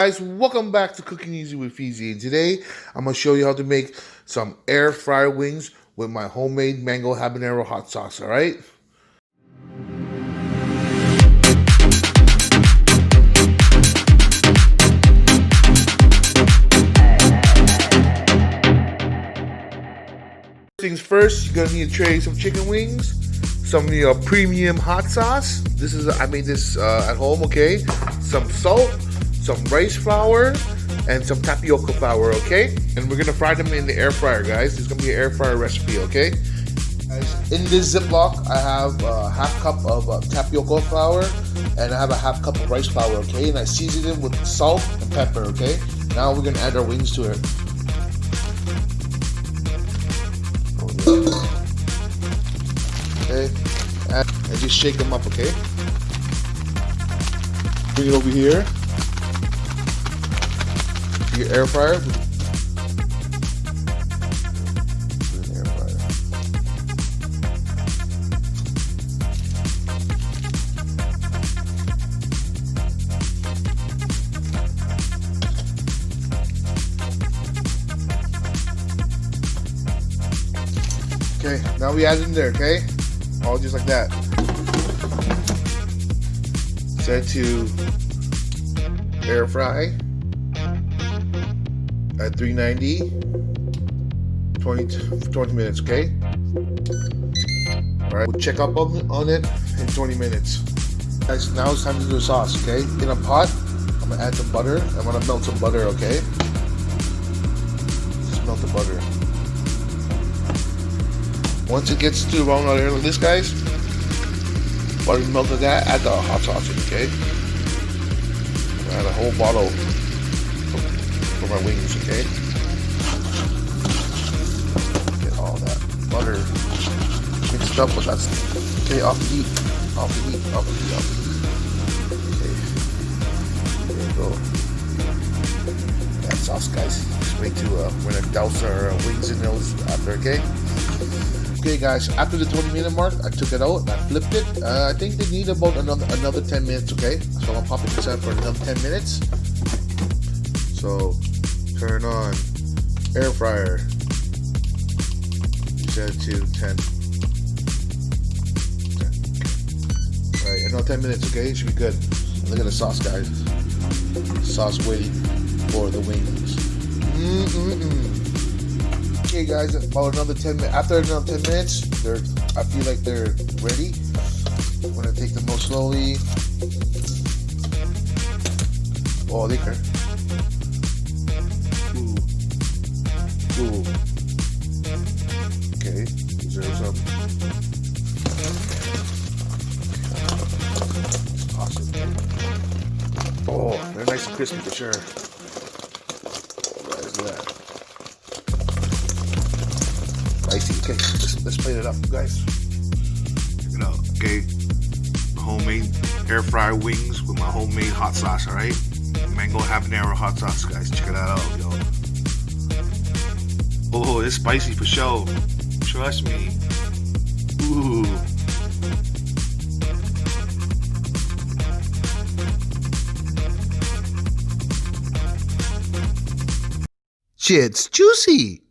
Guys, welcome back to Cooking Easy with Feezy, and today I'm going to show you how to make some air fryer wings with my homemade mango habanero hot sauce, alright? Things first, you're going to need a tray of chicken wings, some premium hot sauce. I made this at home, okay? Some salt, some rice flour, and some tapioca flour, okay? And we're gonna fry them in the air fryer, guys. This is gonna be an air fryer recipe, okay? Guys, in this Ziploc, I have a half cup of tapioca flour, and I have a half cup of rice flour, okay? And I seasoned it with salt and pepper, okay? Now we're gonna add our wings to it. Okay, and just shake them up, okay? Bring it over here. Your air fryer. Air fryer. Okay, now we add it in there, okay? All just like that. Set to air fry at 390, 20 minutes, okay? Alright, we'll check up on it in 20 minutes. Guys, now it's time to do the sauce, okay? In a pot, I'm gonna add some butter. I'm gonna melt some butter, okay? Just melt the butter. Once it gets to around out here like this, guys, butter melted that, add the hot sauce in, okay? Add a whole bottle for my wings, okay? Get all that butter mixed up with that. Okay, off the heat. Okay. There you go. That sauce, guys. Just wait to we're gonna douse our wings in those after, okay? Okay, guys, after the 20-minute mark, I took it out, I flipped it. I think they need about another 10 minutes, okay? So I'll pop it inside for another 10 minutes. So, turn on air fryer. Set to 10. Alright, another 10 minutes, okay? It should be good. Look at the sauce, guys. Sauce waiting for the wings. Okay, guys, about another 10 minutes. After another 10 minutes, I feel like they're ready. I'm gonna take them more slowly. Oh, they can. Ooh. Okay, deserve some. Awesome. Oh, they're nice and crispy for sure. What is that? Spicy. Okay, let's plate it up, guys. Check it out. Okay, homemade air fry wings with my homemade hot sauce. All right, mango habanero hot sauce, guys. Check it out, yo. Oh, it's spicy for sure. Trust me. Ooh. Shit's juicy.